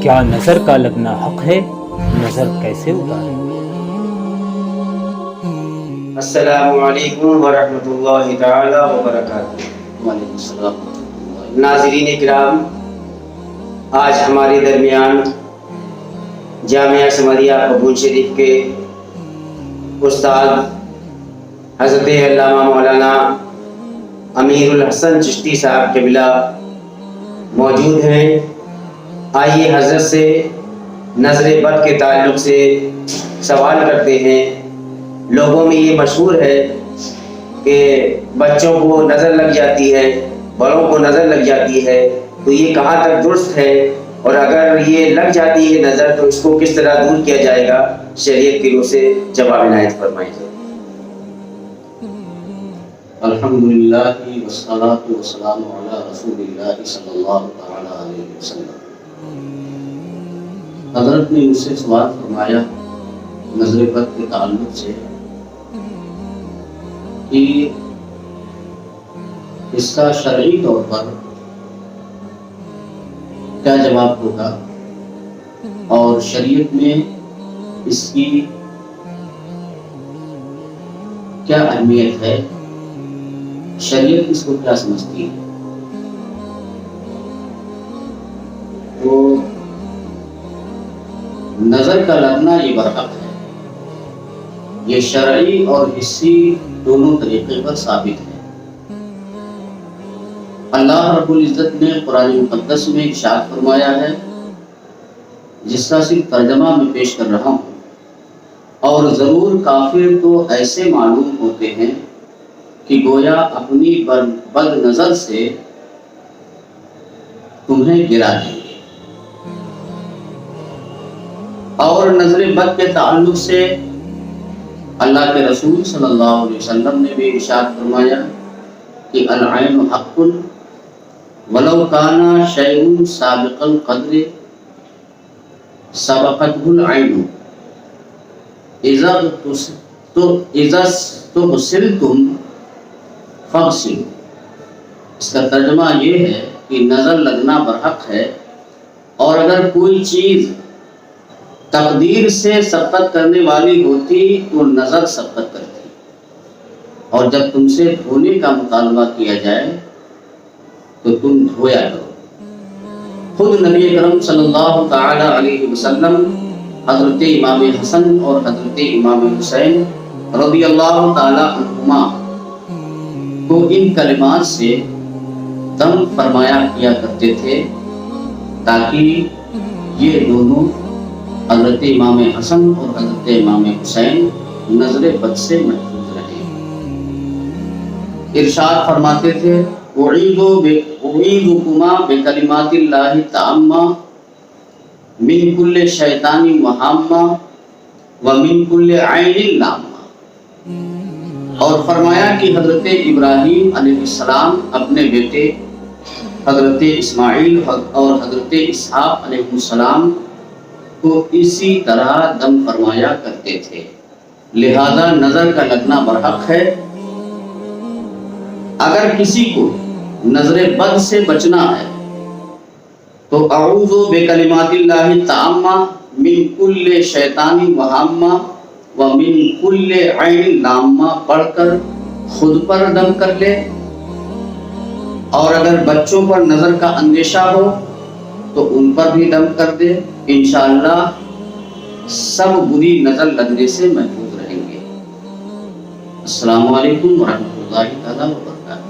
کیا نظر کا لگنا حق ہے؟ نظر کیسے اتارے؟ السلام علیکم ورحمۃ اللہ تعالی وبرکاتہ۔ وعلیکم السلام۔ ناظرین کرام، آج ہمارے درمیان جامعہ سمریہ قبول شریف کے استاد حضرت علامہ مولانا امیر الحسن چشتی صاحب قبلہ موجود ہیں۔ آئیے حضرت سے نظر بد کے تعلق سے سوال کرتے ہیں۔ لوگوں میں یہ مشہور ہے کہ بچوں کو نظر لگ جاتی ہے، بڑوں کو نظر لگ جاتی ہے، تو یہ کہاں تک درست ہے، اور اگر یہ لگ جاتی ہے نظر تو اس کو کس طرح دور کیا جائے گا؟ شریعت کی روح سے جواب عنایت فرمائیں۔ الحمدللہ والصلاۃ والسلام علی رسول اللہ صلی اللہ تعالی علیہ وسلم۔ حضرت نے مجھ سے سوال فرمایا نظر بد کے تعلق سے کہ اس کا شرعی طور پر کیا جواب ہوگا، اور شریعت میں اس کی کیا اہمیت ہے، شریعت اس کو کیا سمجھتی ہے۔ تو نظر کا لگنا یہ برحق ہے، یہ شرعی اور حسی دونوں طریقے پر ثابت ہے۔ اللہ رب العزت نے قرآن مقدس میں ارشاد فرمایا ہے، جس کا صرف ترجمہ میں پیش کر رہا ہوں، اور ضرور کافر تو ایسے معلوم ہوتے ہیں کہ گویا اپنی بد نظر سے تمہیں گرا دیں گے۔ اور نظر بد کے تعلق سے اللہ کے رسول صلی اللہ علیہ وسلم نے بھی ارشاد فرمایا کہ العین حق ولو کان شیء سابق القدر سبقته العین اذا استغسلتم فاغسلوا۔ اس کا ترجمہ یہ ہے کہ نظر لگنا برحق ہے، اور اگر کوئی چیز تقدیر سے سبقت کرنے والی ہوتی تو نظر سبقت کرتی، اور جب تم سے دھونے کا مطالبہ کیا جائے تو تم دھویا کرو۔ خود نبی کرم صلی اللہ تعالی علیہ وسلم حضرت امام حسن اور حضرت امام حسین رضی اللہ تعالی عنہما کو ان کلمات سے دم فرمایا کیا کرتے تھے، تاکہ یہ دونوں حضرت امام حسن اور حضرت امام حسین نظر بد سے محفوظ رہے۔ ارشاد فرماتے تھے اعیذکما بکلمات اللہ التامہ من کل شیطان وہامہ ومن کل عین لامہ۔ اور فرمایا کہ حضرت ابراہیم علیہ السلام اپنے بیٹے حضرت اسماعیل اور حضرت اسحاق علیہ السلام کو اسی طرح دم فرمایا کرتے تھے، لہذا نظر کا لگنا برحق ہے۔ اگر کسی کو نظر بد سے بچنا ہے تو اعوذ بکلمات اللہ التامہ من کل شیطان وہامہ ومن کل عین لامہ پڑھ کر خود پر دم کر لے، اور اگر بچوں پر نظر کا اندیشہ ہو تو ان پر بھی دم کر دے، انشاءاللہ سب بری نظر لگنے سے محفوظ رہیں گے۔ السلام علیکم ورحمۃ اللہ تعالی وبرکاتہ۔